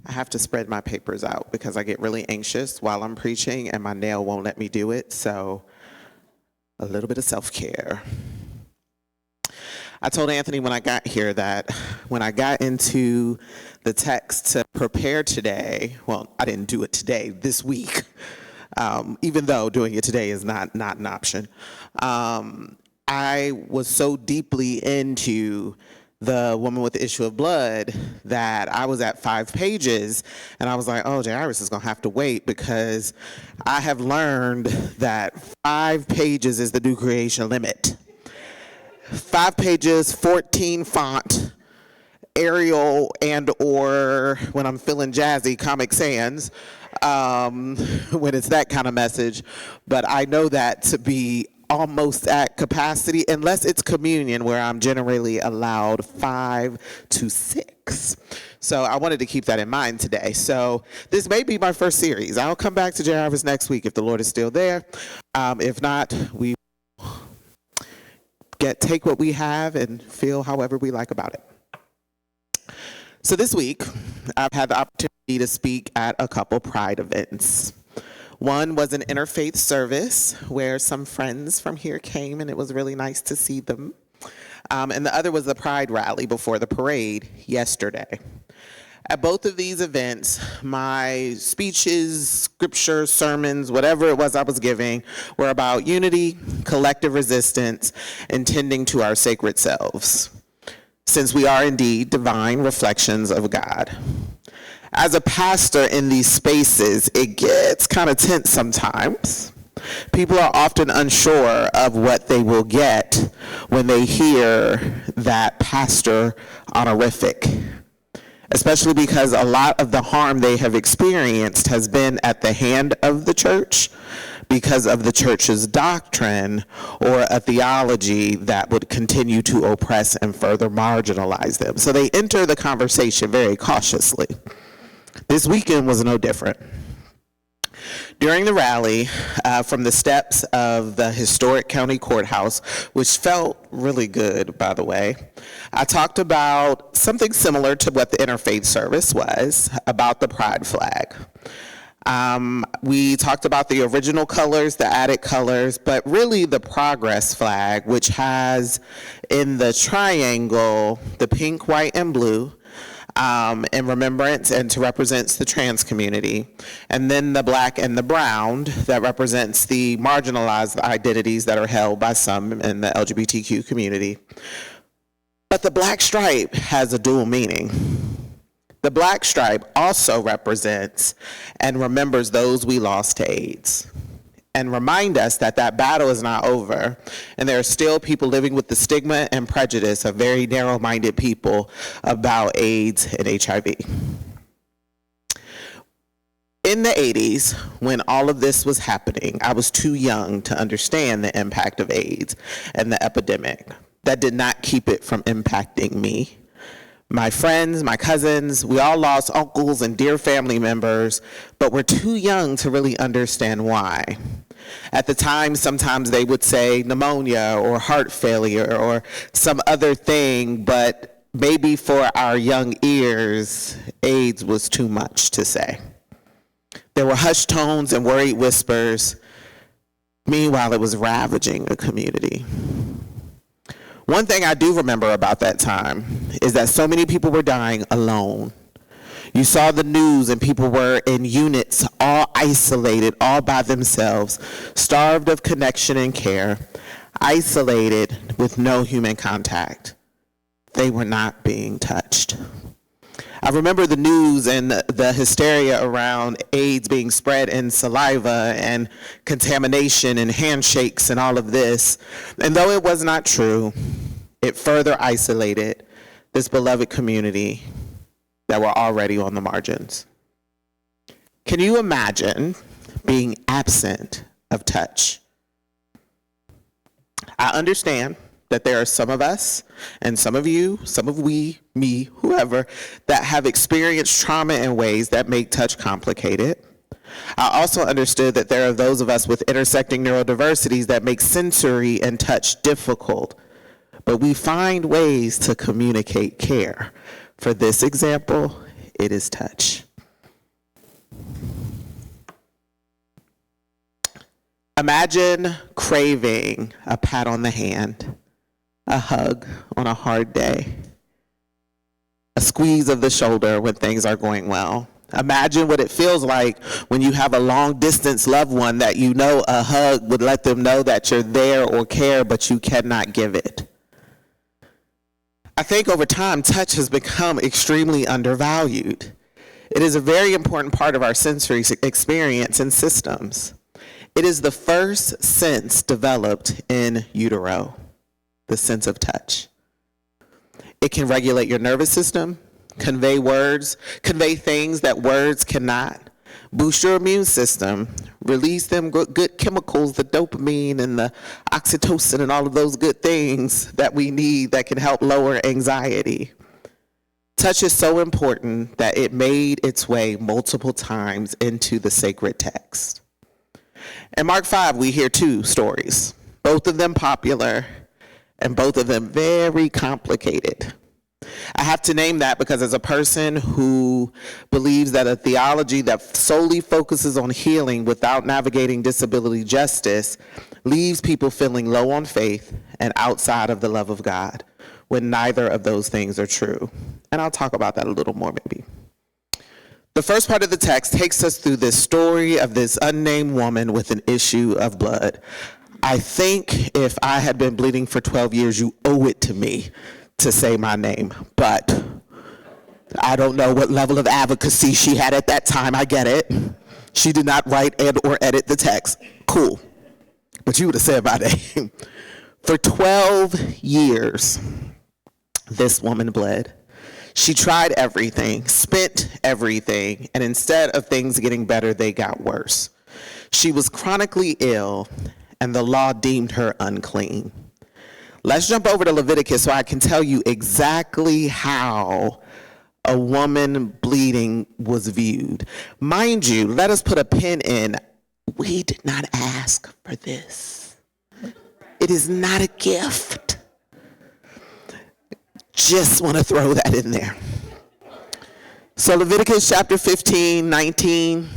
I have to spread my papers out because I get really anxious while I'm preaching and my nail won't let me do it. So a little bit of self-care. I told Anthony when I got here that when I got into the text to prepare today, well, I didn't do it today, this week, even though doing it today is not an option. I was so deeply into the woman with the issue of blood that I was at 5 pages and I was like, oh, Jairus is gonna have to wait because I have learned that 5 pages is the new creation limit. 5 pages, 14 font, Arial and or when I'm feeling jazzy, Comic Sans, when it's that kind of message. But I know that to be almost at capacity, unless it's communion where I'm generally allowed 5 to 6. So I wanted to keep that in mind today. So this may be my first series. I'll come back to Jairus next week if the Lord is still there. If not, we take what we have and feel however we like about it. So this week, I've had the opportunity to speak at a couple Pride events. One was an interfaith service where some friends from here came and it was really nice to see them. And the other was the Pride rally before the parade yesterday. At both of these events, my speeches, scripture, sermons, whatever it was I was giving, were about unity, collective resistance, and tending to our sacred selves, since we are indeed divine reflections of God. As a pastor in these spaces, it gets kind of tense sometimes. People are often unsure of what they will get when they hear that pastor honorific, especially because a lot of the harm they have experienced has been at the hand of the church because of the church's doctrine or a theology that would continue to oppress and further marginalize them. So they enter the conversation very cautiously. This weekend was no different. During the rally, from the steps of the historic county courthouse, which felt really good, by the way, I talked about something similar to what the interfaith service was, about the pride flag. We talked about the original colors, the added colors, but really the progress flag, which has in the triangle the pink, white, and blue, in remembrance and to represents the trans community. And then the black and the brown that represents the marginalized identities that are held by some in the LGBTQ community. But the black stripe has a dual meaning. The black stripe also represents and remembers those we lost to AIDS, and remind us that that battle is not over, and there are still people living with the stigma and prejudice of very narrow-minded people about AIDS and HIV. In the 80s, when all of this was happening, I was too young to understand the impact of AIDS and the epidemic. That did not keep it from impacting me. My friends, my cousins, we all lost uncles and dear family members, but we're too young to really understand why. At the time, sometimes they would say pneumonia or heart failure or some other thing, but maybe for our young ears, AIDS was too much to say. There were hushed tones and worried whispers. Meanwhile, it was ravaging a community. One thing I do remember about that time is that so many people were dying alone. You saw the news and people were in units, all isolated, all by themselves, starved of connection and care, isolated with no human contact. They were not being touched. I remember the news and the hysteria around AIDS being spread in saliva and contamination and handshakes and all of this. And though it was not true, it further isolated this beloved community that were already on the margins. Can you imagine being absent of touch? I understand that there are some of us and some of you, some of we, me, whoever, that have experienced trauma in ways that make touch complicated. I also understood that there are those of us with intersecting neurodiversities that make sensory and touch difficult, but we find ways to communicate care. For this example, it is touch. Imagine craving a pat on the hand, a hug on a hard day, a squeeze of the shoulder when things are going well. Imagine what it feels like when you have a long distance loved one that you know a hug would let them know that you're there or care, but you cannot give it. I think over time, touch has become extremely undervalued. It is a very important part of our sensory experience and systems. It is the first sense developed in utero, the sense of touch. It can regulate your nervous system, convey things that words cannot, boost your immune system, release them good chemicals, the dopamine and the oxytocin and all of those good things that we need that can help lower anxiety. Touch is so important that it made its way multiple times into the sacred text. In Mark 5, we hear two stories, both of them popular and both of them very complicated. I have to name that because as a person who believes that a theology that solely focuses on healing without navigating disability justice leaves people feeling low on faith and outside of the love of God, when neither of those things are true. And I'll talk about that a little more maybe. The first part of the text takes us through this story of this unnamed woman with an issue of blood. I think if I had been bleeding for 12 years, you owe it to me to say my name, but I don't know what level of advocacy she had at that time. I get it. She did not write and or edit the text. Cool. But you would have said my name. For 12 years, this woman bled. She tried everything, spent everything, and instead of things getting better, they got worse. She was chronically ill, and the law deemed her unclean. Let's jump over to Leviticus so I can tell you exactly how a woman bleeding was viewed. Mind you, let us put a pin in. We did not ask for this. It is not a gift. Just want to throw that in there. So Leviticus chapter 15, 19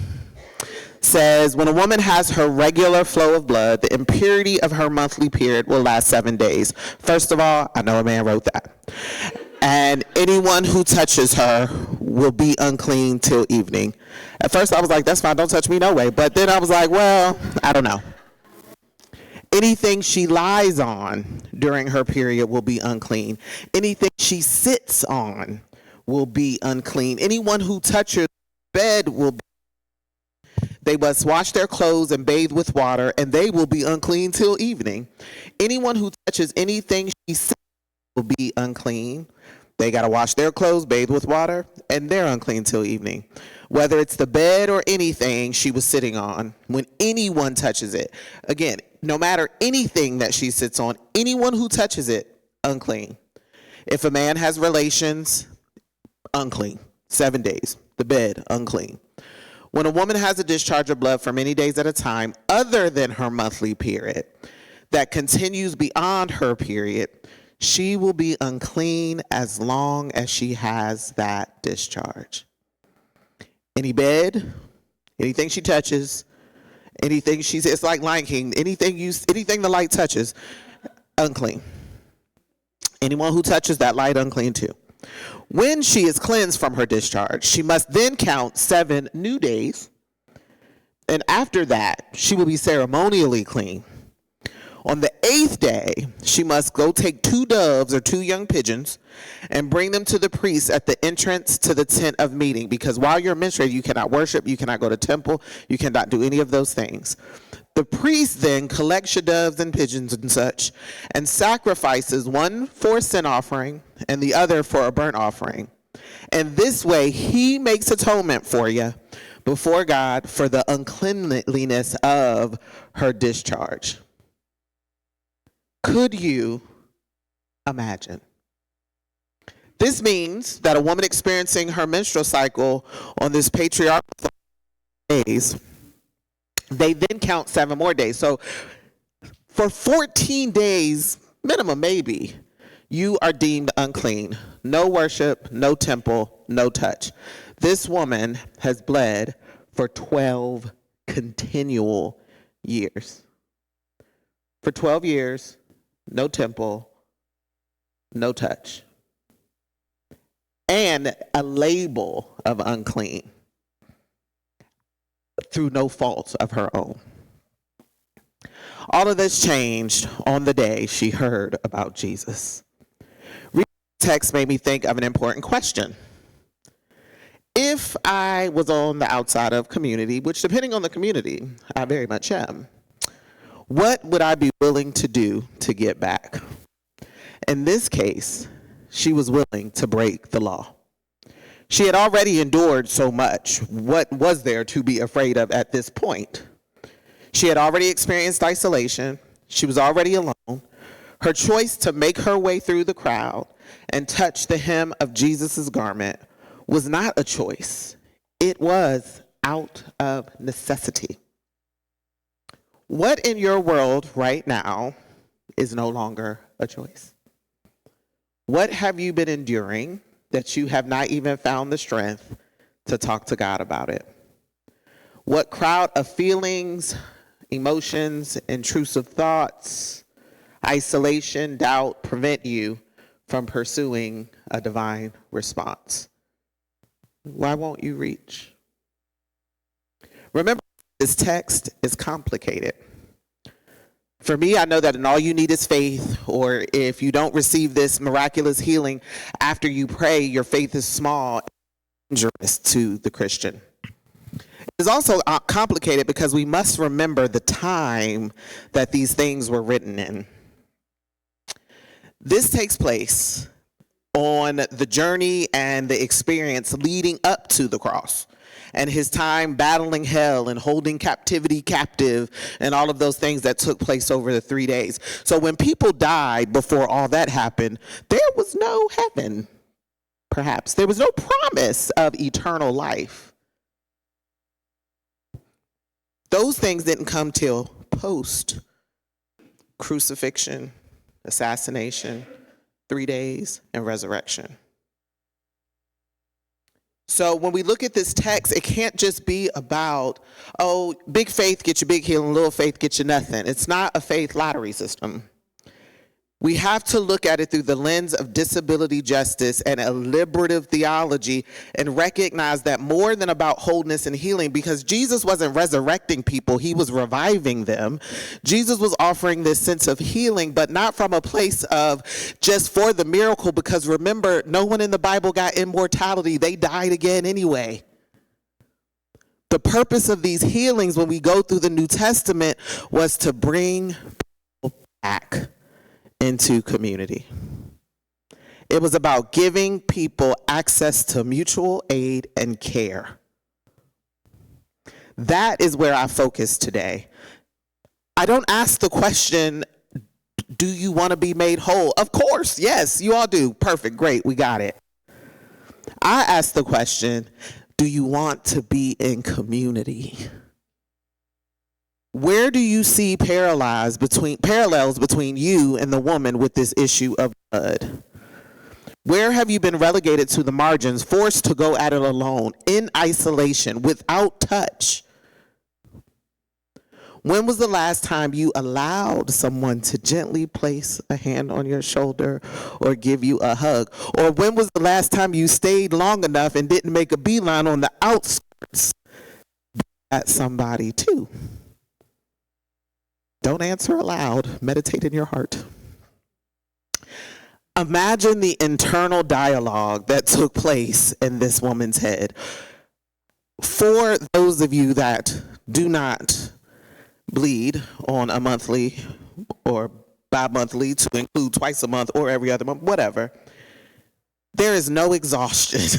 says, when a woman has her regular flow of blood, the impurity of her monthly period will last 7 days. First of all, I know a man wrote that. And anyone who touches her will be unclean till evening. At first I was like, that's fine, don't touch me no way. But then I was like, well, I don't know. Anything she lies on during her period will be unclean. Anything she sits on will be unclean. Anyone who touches her bed will be. They must wash their clothes and bathe with water, and they will be unclean till evening. Anyone who touches anything she sits on will be unclean. They got to wash their clothes, bathe with water, and they're unclean till evening. Whether it's the bed or anything she was sitting on, when anyone touches it, again, no matter anything that she sits on, anyone who touches it, unclean. If a man has relations, unclean. 7 days. The bed, unclean. When a woman has a discharge of blood for many days at a time, other than her monthly period, that continues beyond her period, she will be unclean as long as she has that discharge. Any bed, anything she touches, anything she's, it's like Lion King, anything the light touches, unclean. Anyone who touches that light, unclean too. When she is cleansed from her discharge, she must then count 7 new days, and after that, she will be ceremonially clean. On the 8th day, she must go take 2 doves or 2 young pigeons and bring them to the priest at the entrance to the tent of meeting, because while you're menstruating, you cannot worship, you cannot go to temple, you cannot do any of those things. The priest then collects your doves and pigeons and such and sacrifices one for a sin offering and the other for a burnt offering. And this way, he makes atonement for you before God for the uncleanliness of her discharge. Could you imagine? This means that a woman experiencing her menstrual cycle on this patriarchal days, they then count 7 more days. So for 14 days, minimum maybe, you are deemed unclean. No worship, no temple, no touch. This woman has bled for 12 continual years. for 12 years, no temple, no touch, and a label of unclean through no fault of her own. All of this changed on the day she heard about Jesus. Reading the text made me think of an important question. If I was on the outside of community, which depending on the community, I very much am, what would I be willing to do to get back? In this case, she was willing to break the law. She had already endured so much. What was there to be afraid of at this point? She had already experienced isolation. She was already alone. Her choice to make her way through the crowd and touch the hem of Jesus' garment was not a choice. It was out of necessity. What in your world right now is no longer a choice? What have you been enduring that you have not even found the strength to talk to God about it? What crowd of feelings, emotions, intrusive thoughts, isolation, doubt prevent you from pursuing a divine response? Why won't you reach? Remember, this text is complicated. For me, I know that in all you need is faith, or if you don't receive this miraculous healing after you pray, your faith is small and dangerous to the Christian. It's also complicated because we must remember the time that these things were written in. This takes place on the journey and the experience leading up to the cross and his time battling hell and holding captivity captive and all of those things that took place over the 3 days. So when people died before all that happened, there was no heaven, perhaps. There was no promise of eternal life. Those things didn't come till post crucifixion, assassination, 3 days, and resurrection. So when we look at this text, it can't just be about, oh, big faith gets you big healing, little faith gets you nothing. It's not a faith lottery system. We have to look at it through the lens of disability justice and a liberative theology and recognize that more than about wholeness and healing, because Jesus wasn't resurrecting people, he was reviving them. Jesus was offering this sense of healing, but not from a place of just for the miracle, because remember, no one in the Bible got immortality. They died again anyway. The purpose of these healings when we go through the New Testament was to bring people back into community. It was about giving people access to mutual aid and care. That is where I focus today. I don't ask the question, do you want to be made whole? Of course, yes, you all do. Perfect, great, we got it. I ask the question, do you want to be in community? Where do you see parallels between you and the woman with this issue of blood? Where have you been relegated to the margins, forced to go at it alone, in isolation, without touch? When was the last time you allowed someone to gently place a hand on your shoulder or give you a hug? Or when was the last time you stayed long enough and didn't make a beeline on the outskirts at somebody too? Don't answer aloud. Meditate in your heart. Imagine the internal dialogue that took place in this woman's head. For those of you that do not bleed on a monthly or bi-monthly, to include twice a month or every other month, whatever, there is no exhaustion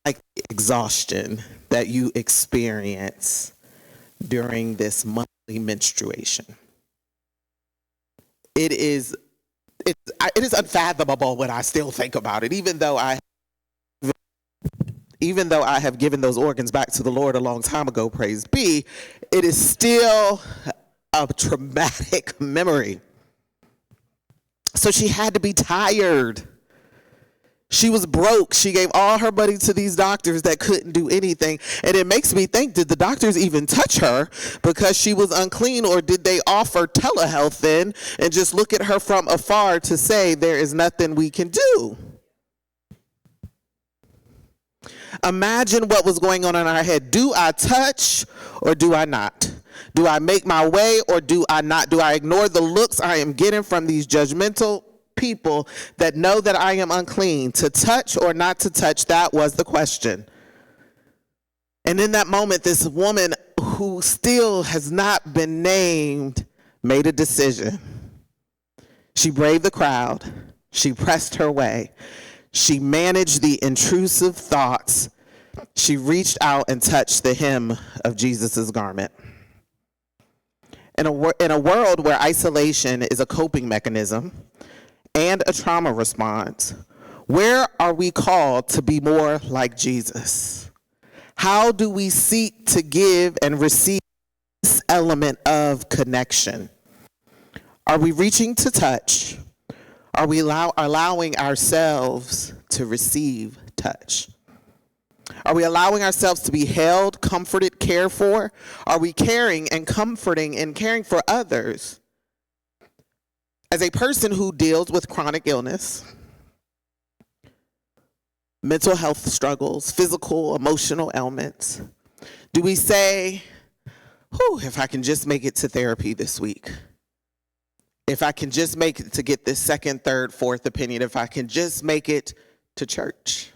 like exhaustion that you experience during this monthly menstruation. It is unfathomable when I still think about it, even though I have given those organs back to the Lord a long time ago, praise be, it is still a traumatic memory. So she had to be tired. She was broke. She gave all her money to these doctors that couldn't do anything. And it makes me think, did the doctors even touch her because she was unclean, or did they offer telehealth then and just look at her from afar to say there is nothing we can do? Imagine what was going on in our head. Do I touch or do I not? Do I make my way or do I not? Do I ignore the looks I am getting from these judgmental people that know that I am unclean? To touch or not to touch, that was the question. And in that moment, this woman who still has not been named made a decision. She braved the crowd. She pressed her way. She managed the intrusive thoughts. She reached out and touched the hem of Jesus' garment. In a world where isolation is a coping mechanism and a trauma response, where are we called to be more like Jesus? How do we seek to give and receive this element of connection? Are we reaching to touch? Are we allowing ourselves to receive touch? Are we allowing ourselves to be held, comforted, cared for? Are we caring and comforting and caring for others? As a person who deals with chronic illness, mental health struggles, physical, emotional ailments, do we say, if I can just make it to therapy this week, if I can just make it to get this second, third, fourth opinion, if I can just make it to church,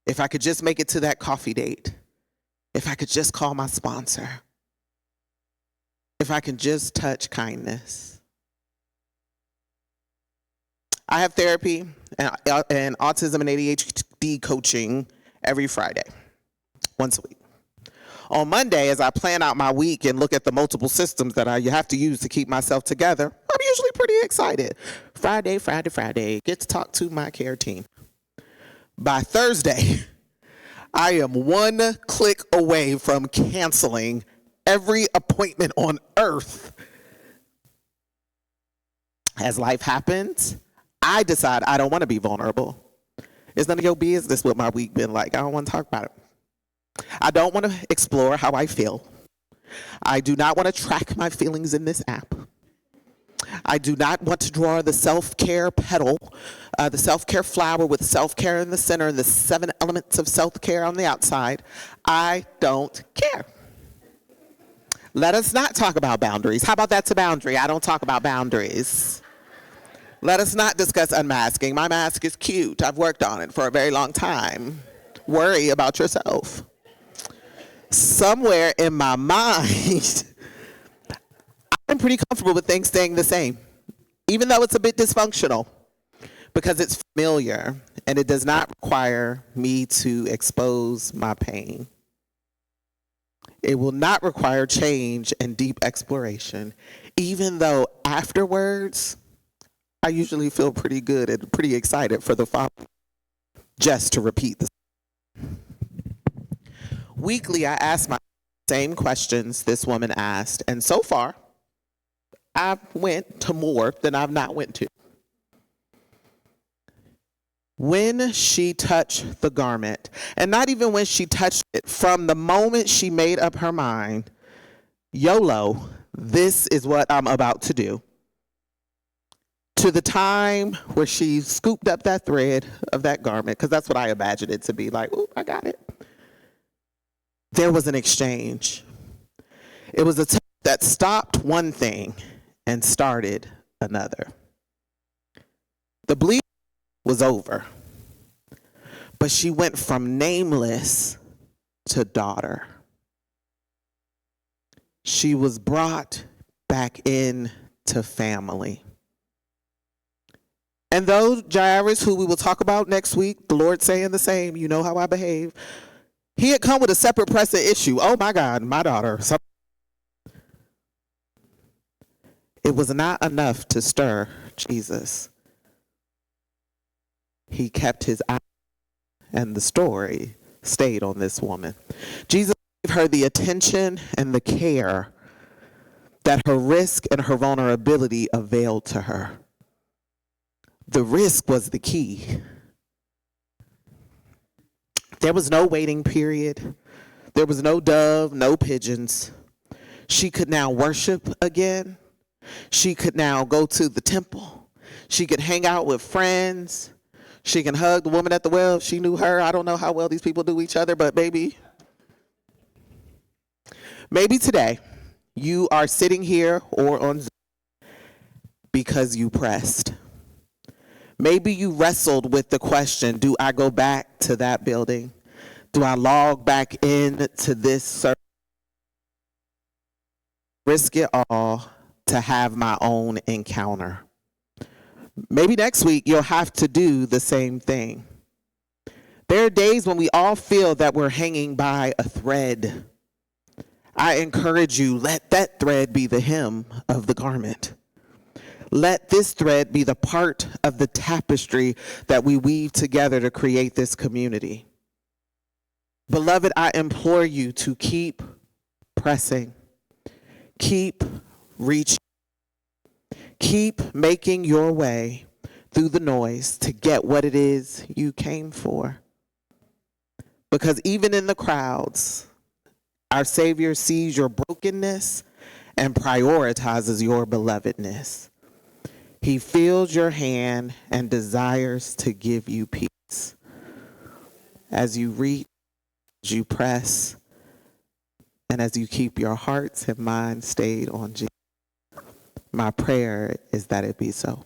if I could just make it to that coffee date, if I could just call my sponsor, if I can just touch kindness. I have therapy and autism and ADHD coaching every Friday, once a week. On Monday, as I plan out my week and look at the multiple systems that I have to use to keep myself together, I'm usually pretty excited. Friday, get to talk to my care team. By Thursday, I am one click away from canceling every appointment on earth. As life happens, I decide I don't want to be vulnerable. It's none of your business what my week been like. I don't want to talk about it. I don't want to explore how I feel. I do not want to track my feelings in this app. I do not want to draw the self-care petal, the self-care flower with self-care in the center and the 7 elements of self-care on the outside. I don't care. Let us not talk about boundaries. How about that's a boundary? I don't talk about boundaries. Let us not discuss unmasking. My mask is cute. I've worked on it for a very long time. Worry about yourself. Somewhere in my mind, I'm pretty comfortable with things staying the same, even though it's a bit dysfunctional, because it's familiar and it does not require me to expose my pain. It will not require change and deep exploration, even though afterwards, I usually feel pretty good and pretty excited for the follow just to repeat the Weekly, I ask my same questions this woman asked, and so far, I've went to more than I've not went to. When she touched the garment, and not even when she touched it, from the moment she made up her mind, YOLO, this is what I'm about to do, to the time where she scooped up that thread of that garment, because that's what I imagined it to be like, ooh, I got it. There was an exchange. It was a touch that stopped one thing and started another. The bleeding was over, but she went from nameless to daughter. She was brought back into family. And though Jairus, who we will talk about next week, the Lord saying the same, you know how I behave, he had come with a separate pressing issue. Oh my God, my daughter. It was not enough to stir Jesus. He kept his eye, and the story stayed on this woman. Jesus gave her the attention and the care that her risk and her vulnerability availed to her. The risk was the key. There was no waiting period. There was no dove, no pigeons. She could now worship again. She could now go to the temple. She could hang out with friends. She can hug the woman at the well if she knew her. I don't know how well these people do each other, but maybe today you are sitting here or on Zoom because you pressed. Maybe you wrestled with the question, do I go back to that building? Do I log back in to this service? Risk it all to have my own encounter. Maybe next week you'll have to do the same thing. There are days when we all feel that we're hanging by a thread. I encourage you, let that thread be the hem of the garment. Let this thread be the part of the tapestry that we weave together to create this community. Beloved, I implore you to keep pressing, keep reaching, keep making your way through the noise to get what it is you came for. Because even in the crowds, our Savior sees your brokenness and prioritizes your belovedness. He feels your hand and desires to give you peace. As you reach, as you press, and as you keep your hearts and minds stayed on Jesus, my prayer is that it be so.